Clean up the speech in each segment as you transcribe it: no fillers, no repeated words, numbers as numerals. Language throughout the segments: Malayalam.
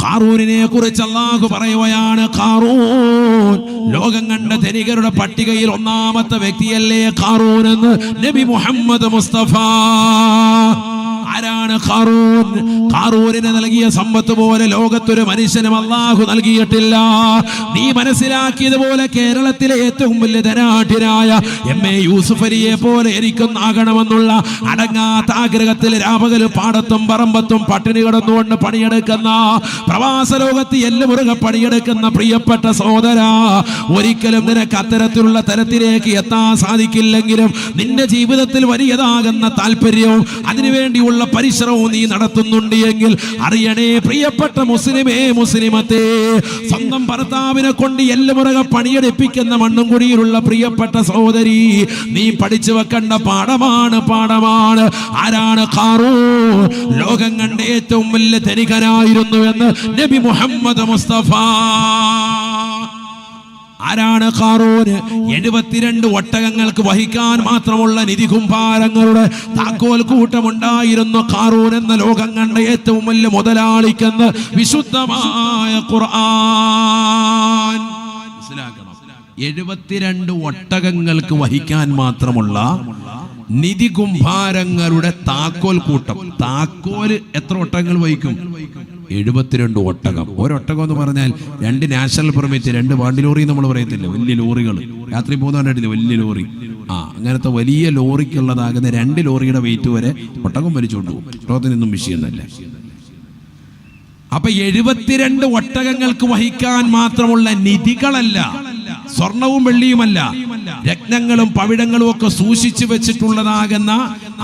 ഖാറൂനിനെ കുറിച്ച് അല്ലാഹു പറയുകയാണ്, ഖാറൂൻ ലോകം കണ്ട ധനികരുടെ പട്ടികയിൽ ഒന്നാമത്തെ വ്യക്തിയല്ലേ ഖാറൂൻ എന്ന് നബി മുഹമ്മദ് മുസ്തഫ. ആരാണ് ഖാറൂൻ? ഖാറൂനിന് നൽകിയ സമ്പത്ത് പോലെ ലോകത്തൊരു മനുഷ്യനും അല്ലാഹു നൽകിയിട്ടില്ല. നീ മനസ്സിലാക്കിയതുപോലെ കേരളത്തിലെ ഏറ്റവും വലിയ ധനാഢ്യനായ എം.എ. യൂസുഫ് അലിയെ പോലെ എനിക്കൊന്നാകണമെന്നുള്ള അടങ്ങാത്ത ആഗ്രഹത്തിൽ രാപകല് പാടത്തും പറമ്പത്തും പട്ടിണി കിടന്നുകൊണ്ട് പണിയെടുക്കുന്ന, പ്രവാസ ലോകത്ത് എല്ലുമുറുകെ പണിയെടുക്കുന്ന പ്രിയപ്പെട്ട സഹോദര, ഒരിക്കലും നിനക്ക് അത്തരത്തിലുള്ള തലത്തിലേക്ക് എത്താൻ സാധിക്കില്ലെങ്കിലും നിന്റെ ജീവിതത്തിൽ വലിയതാകുന്ന താല്പര്യവും അതിനുവേണ്ടിയുള്ള പരിശ്രമവും നീ നടത്തുന്നുണ്ട് എങ്കിൽ അറിയണേ പ്രിയപ്പെട്ട മുസ്ലിമേ, മുസ്ലിമത്തെ, സ്വന്തം ഭർത്താവിനെ കൊണ്ട് എല്ലുമുറകെ പണിയെടുപ്പിക്കുന്ന മണ്ണുംകുടിയിലുള്ള പ്രിയപ്പെട്ട സഹോദരി, നീ പഠിച്ചു വെക്കേണ്ട പാഠമാണ്. ആരാണ് ഖാറൂൻ? ലോകം കണ്ട ഏറ്റവും വലിയ ധനികനായിരുന്നു എന്ന് നബി മുഹമ്മദ് മുസ്തഫ. ആരാണ് ഖാറൂൻ? 72 ഒട്ടകങ്ങൾക്ക് വഹിക്കാൻ മാത്രമുള്ള നിധി കുംഭാരങ്ങളുടെ താക്കോൽ കൂട്ടമുണ്ടായിരുന്നു ഖാറൂൻ എന്ന ലോകം കണ്ട ഏറ്റവും വലിയ മുതലാളിക്കെന്ന് വിശുദ്ധമായ ഖുർആൻ. മനസ്സിലാക്കണം, 72 ഒട്ടകങ്ങൾക്ക് വഹിക്കാൻ മാത്രമുള്ള നിധി കുംഭാരങ്ങളുടെ താക്കോൽ കൂട്ടം. താക്കോല് എത്ര ഒട്ടകങ്ങൾ വഹിക്കും? 72 ഒട്ടകം. ഒരൊട്ടകം എന്ന് പറഞ്ഞാൽ 2 നാഷണൽ പെർമിറ്റ്, 2 വണ്ടി ലോറി നമ്മൾ പറയത്തില്ല, വലിയ ലോറികൾ രാത്രി പോകുന്നവരായിട്ടില്ല, വലിയ ലോറി. അങ്ങനത്തെ വലിയ ലോറിക്കുള്ളതാകുന്ന 2 ലോറിയുടെ വെയിറ്റ് വരെ ഒട്ടകം വലിച്ചുകൊണ്ട് പോകും. ഒട്ടകത്തിനൊന്നും വിഷയമൊന്നുമല്ല. അപ്പൊ 72 ഒട്ടകങ്ങൾക്ക് വഹിക്കാൻ മാത്രമുള്ള നിധികളല്ല, സ്വർണവും വെള്ളിയുമല്ല, രത്നങ്ങളും പവിഴങ്ങളും ഒക്കെ സൂക്ഷിച്ചു വെച്ചിട്ടുള്ളതാകുന്ന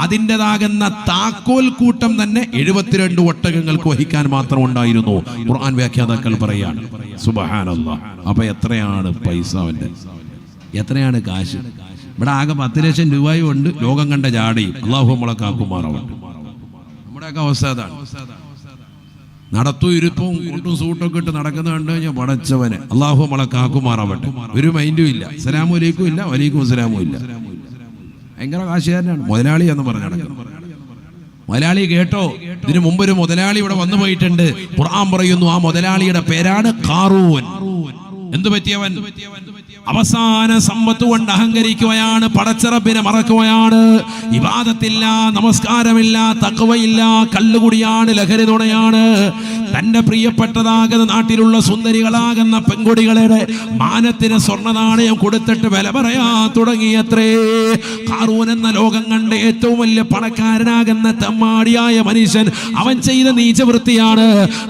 അതിൻ്റെതാകുന്ന താക്കോൽ കൂട്ടം തന്നെ 72 ഒട്ടകങ്ങൾക്ക് വഹിക്കാൻ മാത്രം ഉണ്ടായിരുന്നു. ഖുർആൻ വ്യാഖ്യാതാക്കൾ പറയാണ്, സുബ്ഹാനല്ലാഹ്. അപ്പൊ എത്രയാണ് പൈസ അവന്റെ, എത്രയാണ് കാശ്? ഇവിടെ ആകെ 10 ലക്ഷം രൂപയും ഉണ്ട്, ലോകം കണ്ട ജാടയും. അല്ലാഹു നമ്മളെ കാക്കുമാറാവട്ടെ. നമ്മുടെയൊക്കെ അവസ്ഥ അതാണ്. നടത്തും ഇരുപ്പും കൂട്ടും സൂട്ടൊക്കെ ഇട്ട് നടക്കുന്ന കണ്ടു കഴിഞ്ഞാൽ പടച്ചവനെ, അല്ലാഹു നമ്മളെ കാക്കുമാറാവട്ടെ. ഒരു മൈൻഡും ഇല്ല, അസ്സലാമു അലൈക്കും ഇല്ല, വലൈക്കും അസ്സലാമും ഇല്ല. ഭയങ്കര കാശുകാരനാണ് മുതലാളി എന്ന് പറഞ്ഞ നടക്കുന്നത്. മുതലാളി കേട്ടോ, ഇതിനു മുമ്പ് ഒരു മുതലാളി ഇവിടെ വന്നു പോയിട്ടുണ്ട്. ഖുർആൻ പറയുന്നു ആ മുതലാളിയുടെ പേരാണ് ഖാറൂൻ. എന്തു പറ്റിയവൻ? അവസാന സമ്പത്ത് കൊണ്ട് അഹങ്കരിക്കുകയാണ്, പടച്ചറബിനെ മറക്കുകയാണ്, ഇബാദത്തില്ല, നമസ്കാരമില്ല, തഖ്വയില്ല, കള്ളുകുടിയാണ്, ലഹരി തുണയാണ്. തന്റെ പ്രിയപ്പെട്ടതാകുന്ന നാട്ടിലുള്ള സുന്ദരികളാകുന്ന പെൺകുടികളുടെ മാനത്തിന് സ്വർണ്ണ നാണയം കൊടുത്തിട്ട് വില പറയാ തുടങ്ങിയത്രേ. ഖാറൂൻ എന്ന ലോകം കണ്ട ഏറ്റവും വലിയ പണക്കാരനാകുന്ന തെമ്മാടിയായ മനുഷ്യൻ അവൻ ചെയ്ത നീചവൃത്തിയാണ്.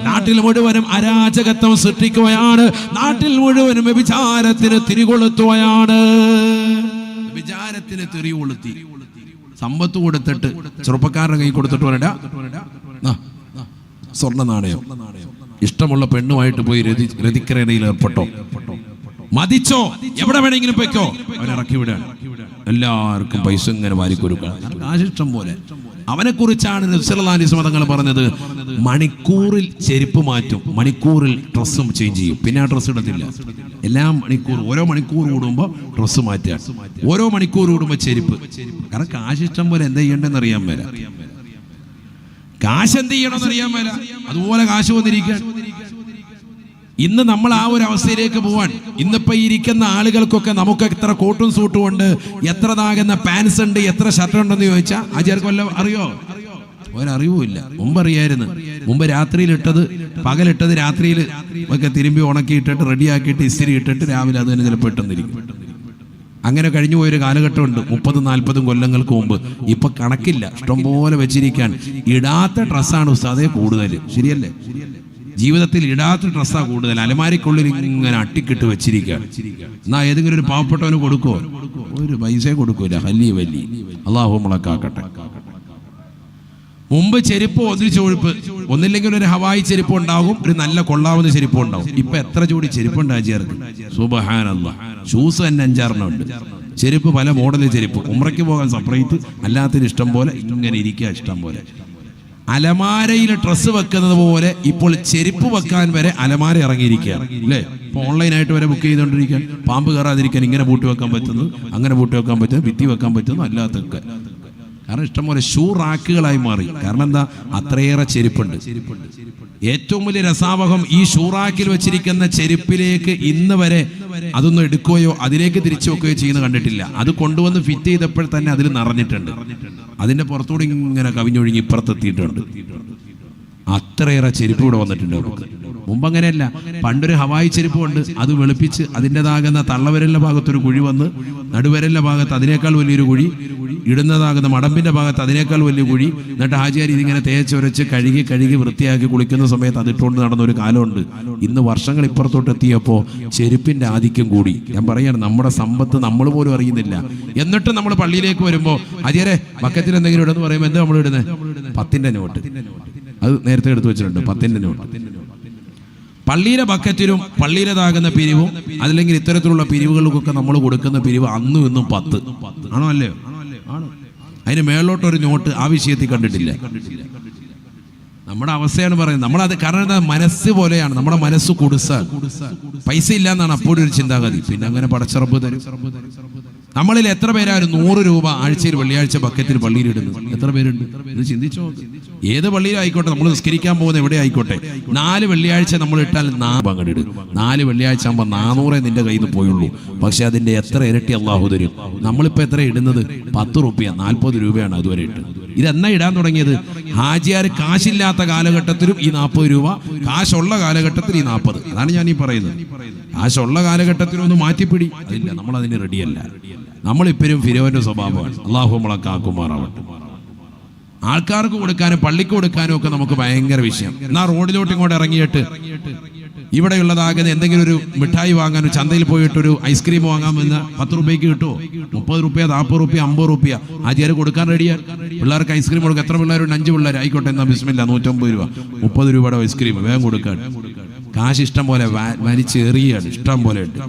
നാട്ടിൽ മുഴുവനും അരാജകത്വം സൃഷ്ടിക്കുകയാണ്, നാട്ടിൽ മുഴുവനും വ്യഭിചാരത്തിന് തിരികൊളുത്തുകയാണ്. വിചാരത്തിന് തിരികൊളുത്തി സമ്പത്ത് കൊടുത്തിട്ട് ചെറുപ്പക്കാരുടെ കൈ കൊടുത്തിട്ട് വരടാ സ്വർണ്ണ നാണയം. ഇഷ്ടമുള്ള പെണ്ണുമായിട്ട് പോയി രതിക്രേണയിൽ ഏർപ്പെട്ടോ, മതിച്ചോ, എവിടെ വേണമെങ്കിലും പൊയ്ക്കോ, അവനിറക്കി വിടാൻ. എല്ലാവർക്കും പൈസ ഇങ്ങനെ വാരിക്കൊടുക്കുക, ആശിഷ്ടം പോലെ. അവനെ കുറിച്ചാണ് നബി സല്ലല്ലാഹു അലൈഹി വസല്ലം തങ്ങൾ പറഞ്ഞത്, മണിക്കൂറിൽ ചെരുപ്പ് മാറ്റും, മണിക്കൂറിൽ ഡ്രസ്സും ചേഞ്ച് ചെയ്യും, പിന്നെ ആ ഡ്രസ്സ് ഇടത്തില്ല. എല്ലാ ഓരോ മണിക്കൂർ കൂടുമ്പോൾ ഡ്രസ്സ് മാറ്റുക, ഓരോ മണിക്കൂർ കൂടുമ്പോൾ ചെരുപ്പ്. കാരണം കാശിഷ്ടം പോലെ എന്താ ചെയ്യേണ്ടതെന്ന് അറിയാൻ മേല, കാശ് എന്ത് ചെയ്യണമെന്ന് അറിയാൻ മേല, അതുപോലെ കാശ് വന്നിരിക്കാൻ. ഇന്ന് നമ്മൾ ആ ഒരു അവസ്ഥയിലേക്ക് പോവാൻ. ഇന്നിപ്പോ ഇരിക്കുന്ന ആളുകൾക്കൊക്കെ നമുക്ക് എത്ര കോട്ടും സൂട്ടും ഉണ്ട്, എത്ര താകുന്ന പാൻസ് ഉണ്ട്, എത്ര ഷർട്ട് ഉണ്ടെന്ന് ചോദിച്ചാൽ ആചാർക്ക് വല്ലതും അറിയോ? ഒരറിവുമില്ല. മുമ്പ് അറിയായിരുന്നു. മുമ്പ് രാത്രിയിൽ ഇട്ടത് പകലിട്ടത് രാത്രിയിൽ ഒക്കെ തിരുമ്പി ഉണക്കിയിട്ടിട്ട് റെഡിയാക്കിയിട്ട് ഇസ്തിരി ഇട്ടിട്ട് രാവിലെ അത് തന്നെ ചിലപ്പോൾ ഇട്ടെന്നിരിക്കും. അങ്ങനെ കഴിഞ്ഞു പോയൊരു കാലഘട്ടമുണ്ട് 30-40 കൊല്ലങ്ങൾക്ക് മുമ്പ്. ഇപ്പൊ കണക്കില്ല, ഇഷ്ടംപോലെ വെച്ചിരിക്കാൻ. ഇടാത്ത ഡ്രസ്സാണ് ഉസ്താദേ കൂടുതൽ. ശരിയല്ലേ? ജീവിതത്തിൽ ഇടാത്ത ഡ്രസ്സാ കൂടുതൽ. അലമാരിക്കുള്ളിൽ ഇങ്ങനെ അട്ടിക്കിട്ട് വെച്ചിരിക്കുകയാണ്. എന്നാ ഏതെങ്കിലും ഒരു പാവപ്പെട്ടവന് കൊടുക്കുമോ? ഒരു പൈസ കൊടുക്കൂല. വലിയ വലിയ അല്ലാഹു മുളക്കാക്കട്ടെ. മുമ്പ് ചെരുപ്പ് ഒന്നില്ലെങ്കിൽ ഒരു ഹവായി ചെരുപ്പ് ഉണ്ടാകും, ഒരു നല്ല കൊള്ളാവുന്ന ചെരുപ്പ് ഉണ്ടാവും. ഇപ്പൊ എത്ര ജോഡി ചെരുപ്പുണ്ട് ആചാർക്ക്? സുബ്ഹാനല്ലാഹ്. ഷൂസ് തന്നെ 5-6 ഉണ്ട്. ചെരുപ്പ് പല മോഡൽ ചെരുപ്പ്. ഉംറയ്ക്ക് പോകാൻ സെപ്പറേറ്റ്, അല്ലാത്തതിന് ഇഷ്ടം പോലെ ഇങ്ങനെ ഇരിക്കുക ഇഷ്ടം പോലെ. അലമാരയിൽ ഡ്രസ്സ് വെക്കുന്നത് പോലെ ഇപ്പോൾ ചെരുപ്പ് വെക്കാൻ വരെ അലമാര ഇറങ്ങിയിരിക്കുകയാണ് അല്ലേ? ഇപ്പൊ ഓൺലൈനായിട്ട് വരെ ബുക്ക് ചെയ്തുകൊണ്ടിരിക്കാൻ. പാമ്പ് കയറാതിരിക്കാൻ ഇങ്ങനെ പൂട്ടി വെക്കാൻ പറ്റുന്നു, അങ്ങനെ പൂട്ടി വെക്കാൻ പറ്റുന്നു, ഭിത്തി വെക്കാൻ പറ്റുന്നു, അല്ലാത്തൊക്കെ. കാരണം ഇഷ്ടംപോലെ ഷൂ റാക്കുകളായി മാറി. കാരണം എന്താ? അത്രയേറെ ചെരുപ്പുണ്ട്. ഏറ്റവും വലിയ രസാവഹം, ഈ ഷൂറാക്കിൽ വെച്ചിരിക്കുന്ന ചെരുപ്പിലേക്ക് ഇന്ന് വരെ അതൊന്നും എടുക്കുകയോ അതിലേക്ക് തിരിച്ചു വെക്കുകയോ ചെയ്യുന്നത് കണ്ടിട്ടില്ല. അത് കൊണ്ടുവന്ന് ഫിറ്റ് ചെയ്തപ്പോൾ തന്നെ അതിൽ നിറഞ്ഞിട്ടുണ്ട്. അതിന്റെ പുറത്തൂടെ ഇങ്ങനെ കവിഞ്ഞൊഴുകി ഇപ്പുറത്തെത്തിയിട്ടുണ്ട്. അത്രയേറെ ചെരുപ്പ് ഇവിടെ വന്നിട്ടുണ്ട് അവർക്ക്. മുമ്പ് അങ്ങനെയല്ല. പണ്ടൊരു ഹവായി ചെരുപ്പ് കൊണ്ട് അത് വെളുപ്പിച്ച് അതിൻ്റെതാകുന്ന തള്ളവിരലിന്റെ ഭാഗത്തൊരു കുഴി വന്ന്, നടുവിരലിന്റെ ഭാഗത്ത് അതിനേക്കാൾ വലിയൊരു കുഴി, ഇടുന്നതാകുന്ന മടമ്പിന്റെ ഭാഗത്ത് അതിനേക്കാൾ വലിയ കുഴി, എന്നിട്ട് ഹാജിയാർ ഇതിങ്ങനെ തേച്ചൊരച്ച് കഴുകി വൃത്തിയാക്കി കുളിക്കുന്ന സമയത്ത് അതിട്ടുകൊണ്ട് നടന്ന ഒരു കാലമുണ്ട്. ഇന്ന് വർഷങ്ങൾ ഇപ്പുറത്തോട്ട് എത്തിയപ്പോൾ ചെരുപ്പിന്റെ ആധിക്യം കൂടി. ഞാൻ പറയാണ്, നമ്മുടെ സമ്പത്ത് നമ്മൾ പോലും അറിയുന്നില്ല. എന്നിട്ട് നമ്മൾ പള്ളിയിലേക്ക് വരുമ്പോൾ ഹാജിയാരെ ബക്കറ്റിൽ എന്തെങ്കിലും ഇടുന്ന് പറയുമ്പോൾ എന്താ നമ്മൾ ഇടുന്നത്? 10 നോട്ട്. അത് നേരത്തെ എടുത്തു വെച്ചിട്ടുണ്ട്, 10 നോട്ട്. പള്ളിയിലെ ബക്കറ്റിലും പള്ളിയിലേതാകുന്ന പിരിവും അല്ലെങ്കിൽ ഇത്തരത്തിലുള്ള പിരിവുകൾക്കൊക്കെ നമ്മൾ കൊടുക്കുന്ന പിരിവ് അന്നും ഇന്നും 10 ആണോ അല്ലയോ? ആണ്. അതിന് മേലോട്ടൊരു നോട്ട് ആ വിഷയത്തിൽ കണ്ടിട്ടില്ല. നമ്മുടെ അവസ്ഥയാണ് പറയുന്നത്. നമ്മളത് കാരണം എന്താ? മനസ്സ് പോലെയാണ്. നമ്മുടെ മനസ്സ് കുടുസാണ്. പൈസ ഇല്ല എന്നാണ് അപ്പോഴും ഒരു ചിന്താഗതി. പിന്നെ അങ്ങനെ പടച്ചറബ് തരും. നമ്മളിൽ എത്ര പേരാണ് 100 രൂപ ആഴ്ചയിൽ വെള്ളിയാഴ്ച ബക്കറ്റിൽ പള്ളിയിൽ ഇടുന്നത്? എത്ര പേരുണ്ട്? ഇത് ചിന്തിച്ചോ. ഏത് പള്ളിയിലായിക്കോട്ടെ, നമ്മൾ നിസ്കരിക്കാൻ പോകുന്ന എവിടെ ആയിക്കോട്ടെ, 4 വെള്ളിയാഴ്ച നമ്മൾ ഇട്ടാൽ 4 പങ്കെടുക്കും. 4 വെള്ളിയാഴ്ച ആകുമ്പോൾ 400 നിന്റെ കയ്യിൽ നിന്ന് പോയുള്ളൂ. പക്ഷെ അതിന്റെ എത്ര ഇരട്ടി അള്ളാഹു തരും. നമ്മളിപ്പോ എത്ര ഇടുന്നത്? 10 രൂപ, 40 രൂപയാണ് അതുവരെ ഇട്ട്. ഇതെന്നാ ഇടാൻ തുടങ്ങിയത്? ഹാജിയാർ കാശില്ലാത്ത കാലഘട്ടത്തിലും ഈ 40 രൂപ, കാശുള്ള കാലഘട്ടത്തിൽ ഈ 40. അതാണ് ഞാൻ ഈ പറയുന്നത്. കാശുള്ള കാലഘട്ടത്തിലും ഒന്ന് മാറ്റിപ്പിടി. അതില്ല, നമ്മൾ അതിന് റെഡിയല്ല. നമ്മളിപ്പോഴും ഫിരോന്റെ സ്വഭാവമാണ്. അള്ളാഹു നമ്മളെ കാക്കുമാറാവട്ടെ. ആൾക്കാർക്ക് കൊടുക്കാനും പള്ളിക്ക് കൊടുക്കാനും ഒക്കെ നമുക്ക് ഭയങ്കര വിഷയം. എന്നാ റോഡിലോട്ട് ഇങ്ങോട്ട് ഇറങ്ങിയിട്ട് ഇവിടെയുള്ളതാകുന്ന എന്തെങ്കിലും ഒരു മിഠായി വാങ്ങാൻ ചന്തയിൽ പോയിട്ടൊരു ഐസ്ക്രീം വാങ്ങാമെന്ന് 10 രൂപയ്ക്ക് കിട്ടുമോ? 30 രൂപ, 40 രൂപ, 50 രൂപ ആചാര്യ കൊടുക്കാൻ റെഡിയാണ്. പിള്ളേർക്ക് ഐസ്ക്രീം കൊടുക്കുക. എത്ര പിള്ളേരുണ്ട്? 5 പിള്ളേർ ആയിക്കോട്ടെ, എന്നാ ബിസ്മില്ല 150 രൂപ, 30 രൂപയുടെ ഐസ്ക്രീം വേഗം കൊടുക്കാൻ. കാശ് ഇഷ്ടം പോലെ വലിച്ചേറിയാണ്, ഇഷ്ടം പോലെ ഉണ്ട്.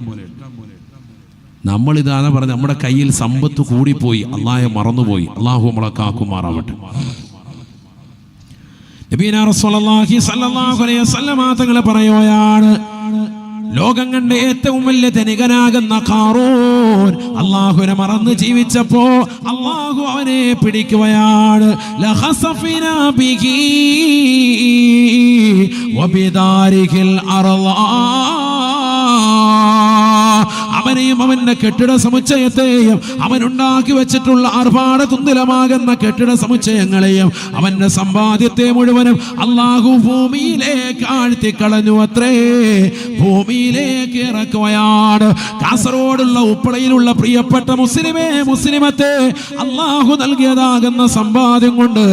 നമ്മളിതാണ് പറഞ്ഞത്, നമ്മുടെ കയ്യിൽ സമ്പത്ത് കൂടിപ്പോയി, അള്ളാഹെ മറന്നുപോയി. അള്ളാഹു നമ്മളെ കാക്കുമാറാവട്ടെ. നബിയനാ റസൂലുള്ളാഹി സ്വല്ലല്ലാഹു അലൈഹി വസല്ലം തങ്ങൾ പറയുകയാണ്, ലോകം കണ്ട ഏറ്റവും വലിയ ധനികനാകുന്ന ഖാറൂൻ അള്ളാഹുവിനെ മറന്ന് ജീവിച്ചപ്പോ അള്ളാഹു അവനെ പിടിക്കുകയാണ്. ലഖസഫിനാ ബിഹി വബിദാരിഹിൽ അർളാ. അവനെയും അവന്റെ കെട്ടിട സമുച്ചയത്തെയും അവനുണ്ടാക്കി വെച്ചിട്ടുള്ള ആർഭാട തുന്തിലമാകുന്ന കെട്ടിട സമുച്ചയങ്ങളെയും അവന്റെ സമ്പാദ്യത്തെ മുഴുവനും അള്ളാഹു ഭൂമിയിലേക്ക് ആഴ്ത്തിക്കളഞ്ഞു അത്രേ. ഭൂമിയിലേക്ക് ഇറക്കുകയാണ്. കാസർഗോഡുള്ള ഉപ്പളയിലുള്ള പ്രിയപ്പെട്ട മുസ്ലിമത്തെ അള്ളാഹു നൽകിയതാകുന്ന സമ്പാദ്യം കൊണ്ട്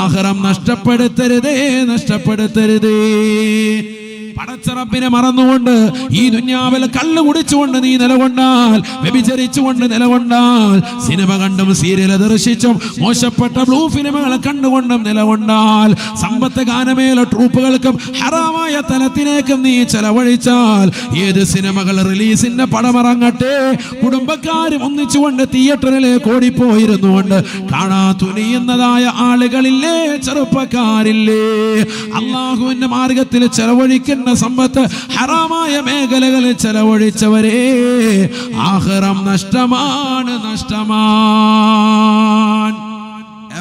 ആഖിറം നഷ്ടപ്പെടുത്തരുതേ. പടച്ചറപ്പിനെ മറന്നുകൊണ്ട് ഈ ദുനിയാവിൽ കള്ളു കുടിച്ചുകൊണ്ട് നീ നിലകൊണ്ടാൽ, വ്യഭിചരിച്ചുകൊണ്ട് നിലകൊണ്ടാൽ, സിനിമ കണ്ടും സീരിയൽ ദർശിച്ചും മോശപ്പെട്ട ബ്ലൂ ഫിലിമുകൾ കണ്ടുകൊണ്ടും നിലകൊണ്ടാൽ, സമ്പത്ത് ഗാനമേല ട്രൂപ്പുകൾക്കും ഹറാമായ തലത്തിലേക്കും നീ ചെലവഴിച്ചാൽ, ഏത് സിനിമകൾ റിലീസിന്റെ പടമിറങ്ങട്ടെ, കുടുംബക്കാരും ഒന്നിച്ചുകൊണ്ട് തിയേറ്ററിലേക്ക് ഓടിപ്പോയിരുന്നുകൊണ്ട് കാണാ തുനിയുന്നതായ ആളുകളില്ലേ, ചെറുപ്പക്കാരില്ലേ? അള്ളാഹുവിന്റെ മാർഗത്തിൽ ചെലവഴിക്കുന്ന സമ്പത്ത് ഹറാമായ മേഖലകളിൽ ചെലവഴിച്ചവരെ ആഖിറം നഷ്ടമാണ്.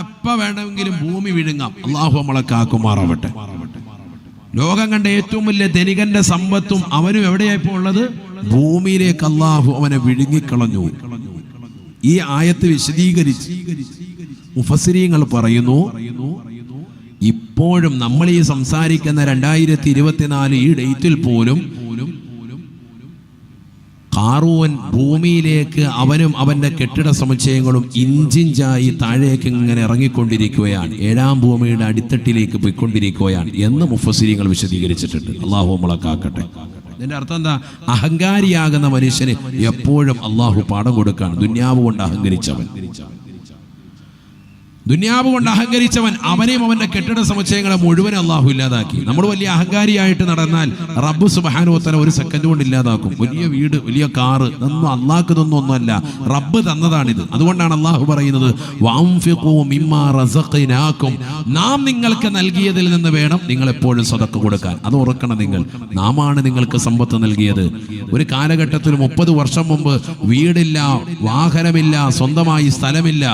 എപ്പ വേണമെങ്കിലും ഭൂമി വിഴുങ്ങാം. അള്ളാഹു നമ്മളെ കാക്കുമാറാവട്ടെ. ലോകം കണ്ട ഏറ്റവും വലിയ ധനികന്റെ സമ്പത്തും അവനും എവിടെയായിപ്പോ ഉള്ളത്? ഭൂമിയിലേക്ക് അള്ളാഹു അവനെ വിഴുങ്ങിക്കളഞ്ഞു. ഈ ആയത്ത് വിശദീകരിച്ച് മുഫസ്സിരീങ്ങൾ പറയുന്നു, ഇപ്പോഴും നമ്മൾ ഈ സംസാരിക്കുന്ന 2024 ഈ ഡേറ്റിൽ പോലും ഖാറൂൻ ഭൂമിയിലേക്ക് അവനും അവന്റെ കെട്ടിട സമുച്ചയങ്ങളും ഇഞ്ചിഞ്ചായി താഴേക്ക് ഇങ്ങനെ ഇറങ്ങിക്കൊണ്ടിരിക്കുകയാണ്. 7ാം ഭൂമിയുടെ അടിത്തട്ടിലേക്ക് പോയിക്കൊണ്ടിരിക്കുകയാണ് എന്ന് മുഫസ്സിരീങ്ങൾ വിശദീകരിച്ചിട്ടുണ്ട്. അള്ളാഹു നമ്മളെ കാക്കട്ടെ. ഇതിന്റെ അർത്ഥം എന്താ? അഹങ്കാരിയാകുന്ന മനുഷ്യന് എപ്പോഴും അള്ളാഹു പാഠം കൊടുക്കാണ്. ദുന്യാവ് കൊണ്ട് അഹങ്കരിച്ചവൻ അവനെയും അവന്റെ കെട്ടിട സമുച്ചയങ്ങളെ മുഴുവൻ അള്ളാഹു ഇല്ലാതാക്കി. നമ്മൾ വലിയ അഹങ്കാരിയായിട്ട് നടന്നാൽ റബ്ബ് സുബ്ഹാനഹു വ തആല ഒരു സെക്കൻഡ് കൊണ്ട് ഇല്ലാതാക്കും. വലിയ വീട്, വലിയ കാറ്, ഇതൊന്നും അള്ളാഹ്ക്ക് ഒന്നുമല്ല, റബ്ബ് തന്നതാണിത്. അതുകൊണ്ടാണ് അള്ളാഹു പറയുന്നത്, വഅൻഫിഖൂ മിമ്മാ റസഖ്നാകും, നാം നിങ്ങൾക്ക് നൽകിയതിൽ നിന്ന് വേണം നിങ്ങൾ എപ്പോഴും സദഖ കൊടുക്കാൻ. അത് ഓർക്കണം നിങ്ങൾ. നാമാണ് നിങ്ങൾക്ക് സമ്പത്ത് നൽകിയത്. ഒരു കാലഘട്ടത്തിൽ 30 വർഷം മുമ്പ് വീടില്ല, വാഹനമില്ല, സ്വന്തമായി സ്ഥലമില്ല,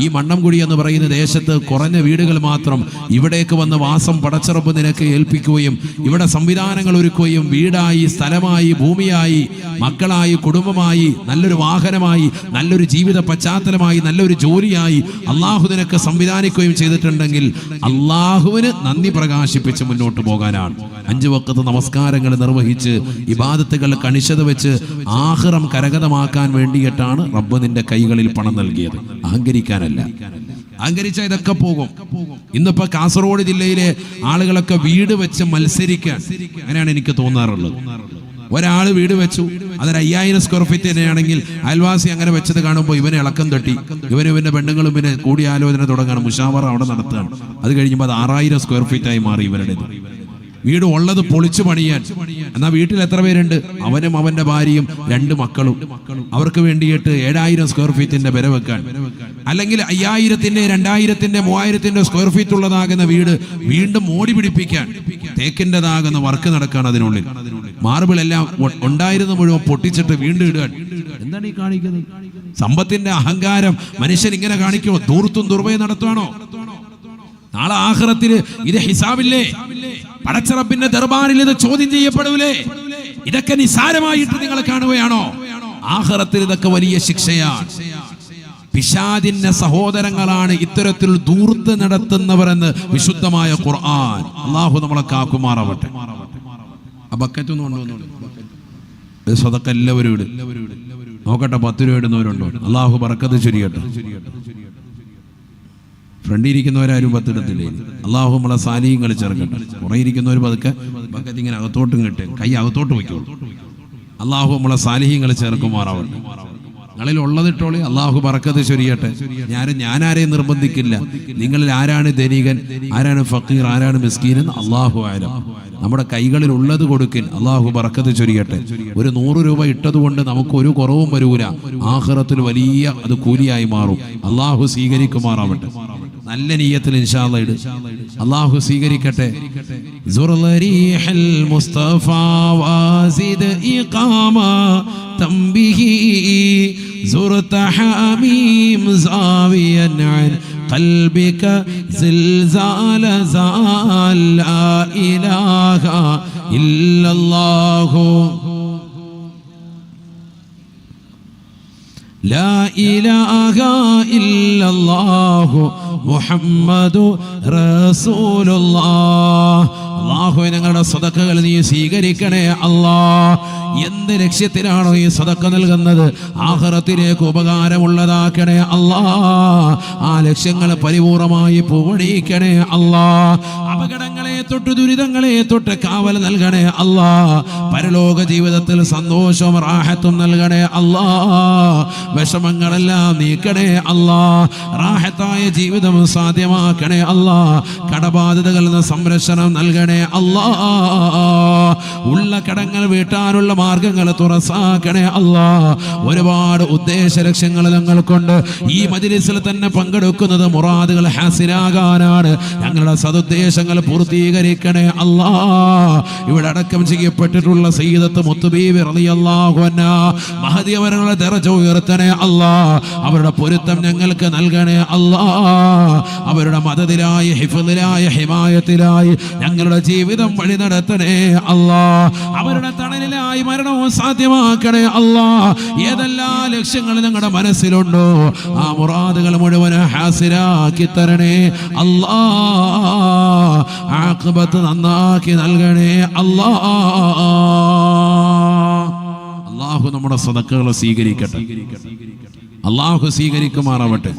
ഈ മണ്ണംകുടി എന്ന് പറയുന്ന ദേശത്ത് കുറഞ്ഞ വീടുകൾ മാത്രം ഇവിടേക്ക് വന്ന് വാസം പടച്ചറപ്പ് നിനക്ക് ഏൽപ്പിക്കുകയും ഇവിടെ സംവിധാനങ്ങൾ ഒരുക്കുകയും വീടായി, സ്ഥലമായി, ഭൂമിയായി, മക്കളായി, കുടുംബമായി, നല്ലൊരു വാഹനമായി, നല്ലൊരു ജീവിത പശ്ചാത്തലമായി, നല്ലൊരു ജോലിയായി അള്ളാഹു നിനക്ക് സംവിധാനിക്കുകയും ചെയ്തിട്ടുണ്ടെങ്കിൽ അള്ളാഹുവിന് നന്ദി പ്രകാശിപ്പിച്ച് മുന്നോട്ട് പോകാനാണ്. 5 വഖ്ത് നമസ്കാരങ്ങൾ നിർവഹിച്ച് ഇബാദത്തുകൾ കണിശത വെച്ച് ആഖിറം കരഗതമാക്കാൻ വേണ്ടിയിട്ടാണ് റബ്ബ് നിന്റെ കൈകളിൽ പണം നൽകിയത്, അഹങ്കരിക്കാനല്ല. അഹങ്കരിച്ച ഇതൊക്കെ പോകും. ഇന്നിപ്പോ കാസർഗോഡ് ജില്ലയിലെ ആളുകളൊക്കെ വീട് വെച്ച് മത്സരിക്കാൻ, അങ്ങനെയാണ് എനിക്ക് തോന്നാറുള്ളത്. ഒരാൾ വീട് വെച്ചു, അതൊരു 5000 സ്ക്വയർ ഫീറ്റ് തന്നെയാണെങ്കിൽ അയൽവാസി അങ്ങനെ വെച്ചത് കാണുമ്പോൾ ഇവനെ ഇളക്കം തട്ടി, ഇവന്റെ പെണ്ണുങ്ങളും പിന്നെ കൂടിയാലോചന തുടങ്ങാണ്, മുഷാവറ അവിടെ നടത്തുകയാണ്. അത് കഴിയുമ്പോൾ അത് 6000 സ്ക്വയർ ഫീറ്റായി മാറി ഇവരുടെ വീട്. ഉള്ളത് പൊളിച്ചു പണിയാൻ. എന്നാ വീട്ടിൽ എത്ര പേരുണ്ട്? അവനും അവന്റെ ഭാര്യയും 2 മക്കളും. അവർക്ക് വേണ്ടിയിട്ട് 7000 സ്ക്വയർ ഫീറ്റിന്റെ പെര വെക്കാൻ, അല്ലെങ്കിൽ 5000-ന്റെ 2000-ന്റെ 3000-ന്റെ സ്ക്വയർ ഫീറ്റ് ഉള്ളതാകുന്ന വീട് വീണ്ടും മോടി പിടിപ്പിക്കാൻ തേക്കിൻ്റെതാകുന്ന വർക്ക് നടക്കാൻ. അതിനുള്ളിൽ മാർബിൾ എല്ലാം ഉണ്ടായിരുന്ന മുഴുവൻ പൊട്ടിച്ചിട്ട് വീണ്ടും ഇടുകയാണ്. എന്താണ് ഈ കാണിക്കുന്നത്? സമ്പത്തിന്റെ അഹങ്കാരം മനുഷ്യൻ ഇങ്ങനെ കാണിക്കുമോ? ധൂർത്തും ദുർവ്വയും നടത്തുവാണോ? നാളെ ആഖിറത്തിൽ ഇത് ഹിസാബില്ലേ? പടച്ചറപ്പിന്റെ ദർബാറിൽ ഇത് ചോദ്യം ചെയ്യപ്പെടൂലേ? ഇതൊക്കെ നിസാരമായിട്ട് നിങ്ങൾ കാണുകയാണോ? ആഖിറത്തിൽ ഇതൊക്കെ വലിയ ശിക്ഷയാണ്. പിശാചിന്റെ സഹോദരങ്ങളാണ് ഇത്തരത്തിൽ ധൂർത്ത് നടത്തുന്നവരെന്ന് വിശുദ്ധമായ ഖുർആൻ. അള്ളാഹു നമ്മളെ കാക്കുമാറാവട്ടെ. ആ ബക്കറ്റൊന്നും കൊണ്ടുവന്നോളൂ. സ്വതക്ക എല്ലാവരും ഇട്. നോക്കട്ടെ 10 രൂപ ഇടുന്നവരുണ്ടോ? അള്ളാഹു ബറക്കത്ത് ചൊരിയട്ടെ. ഫ്രണ്ടിൽ ഇരിക്കുന്നവരാരും 10 ഇടത്തില്ലേ? അള്ളാഹു നമ്മളെ സാലിഹ്യങ്ങൾ ചേർക്കട്ടെ. കുറെ ഇരിക്കുന്നവർ പതുക്കെ ബക്കറ്റ് ഇങ്ങനെ അകത്തോട്ടും കിട്ടെ, കൈ അകത്തോട്ട് വയ്ക്കുള്ളൂ. അള്ളാഹു നമ്മളെ സാലിഹ്യങ്ങൾ ചേർക്കുമാറാവട്ടെ. നിങ്ങളിൽ ഉള്ളതിട്ടോളി. അള്ളാഹു ബറക്കത്ത് ചൊരിയട്ടെ. ഞാനാരെയും നിർബന്ധിക്കില്ല. നിങ്ങളിൽ ആരാണ് ധനികൻ, ആരാണ് ഫക്കീർ, ആരാണ് മിസ്കീൻ എന്ന് അള്ളാഹു ആലം. നമ്മുടെ കൈകളിൽ ഉള്ളത് കൊടുക്കിൻ. അള്ളാഹു ബറക്കത്ത് ചൊരിയട്ടെ. ഒരു 100 രൂപ ഇട്ടതുകൊണ്ട് നമുക്ക് ഒരു കുറവും വരൂല. ആഖിറത്തിൽ വലിയ അത് കൂലിയായി മാറും. അള്ളാഹു സ്വീകരിക്കുമാറാവട്ടെ. നല്ല നിയ്യത്തിൽ ഇൻഷാ അല്ലാഹ് ഇട്. അള്ളാഹു സ്വീകരിക്കട്ടെ. മുസ്തഫ വാസിദ് ഇഖാമ തംബിഹി زرت حميم زاويا عن قلبك زلزال زال لا إله إلا الله لا إله إلا الله محمد رسول الله. അല്ലാഹു ഞങ്ങളുടെ സദഖകൾ നീ സ്വീകരിക്കണേ അല്ലാഹ്. എന്ത് ലക്ഷ്യത്തിലാണോ ഈ സദഖ നൽകുന്നത്? ആഖിറത്തിലേക്ക് ഉപകാരമുള്ളതാക്കണേ അല്ലാഹ്. ആ ലക്ഷ്യങ്ങൾ പരിപൂർണമായി പൂവണിയിക്കണേ അല്ലാഹ്. അപകടങ്ങളെ തൊട്ട് ദുരിതങ്ങളെ തൊട്ട് കാവൽ നൽകണേ അല്ലാഹ്. പരലോക ജീവിതത്തിൽ സന്തോഷവും റാഹത്തും നൽകണേ അല്ലാഹ്. വിഷമങ്ങളെല്ലാം നീക്കണേ അല്ലാഹ്. റാഹത്തായ ജീവിതം സാധ്യമാക്കണേ അല്ലാഹ്. കടബാധ്യതകളിൽ നിന്ന് സംരക്ഷണം നൽകണേ അല്ലാഹ്. ഉള്ള കടങ്ങൾ വീട്ടാനുള്ള മാർഗങ്ങൾ തുറസാക്കണേ അല്ലാഹ്. ഒരുപാട് ഉദ്ദേശ ലക്ഷ്യങ്ങൾ ഞങ്ങൾക്കുണ്ട്. ഈ മജ്‌ലിസിൽ തന്നെ പങ്കെടുക്കുന്നത് മുറാദുകൾ ഹാസിലാകാനാണ്. ഞങ്ങളുടെ സദുദ്ദേശങ്ങൾ പൂർത്തീകരിക്കണേ അല്ലാഹ്. ഇവിടെ അടക്കം ചെയ്യപ്പെട്ടിട്ടുള്ള സയ്യിദത്ത് മുത്തുബീബി റളിയല്ലാഹു അൻഹാ മഹദി അവരുടെ ദറജ ഉയർത്തണേ അല്ലാഹ്. അവരുടെ പൊരുത്തം ഞങ്ങൾക്ക് നൽകണേ അല്ലാഹ്. അവരുടെ മദദിലായി, ഹിഫ്ളിലായി, ഹിമായത്തിലായി ഞങ്ങളുടെ ജീവിതം വഴി നടത്തണേ അല്ലാഹ്. അവരുടെ തണലിലായി മരണവും സാധ്യമാക്കണേ അല്ലാഹ്. ഏതെല്ലാം ലക്ഷ്യങ്ങൾ ഞങ്ങളുടെ മനസ്സിലുണ്ടോ ആ മുറാദുകൾ മുഴുവൻ ഹാസിലാക്കി തരണേ അല്ലാഹ്. ആഖിബത്ത് നന്നാക്കി നൽകണേ അല്ലാഹ്. അല്ലാഹു നമ്മുടെ സദഖകൾ സ്വീകരിക്കട്ടെ. അല്ലാഹു സ്വീകരിക്കുമാറാവട്ടെ.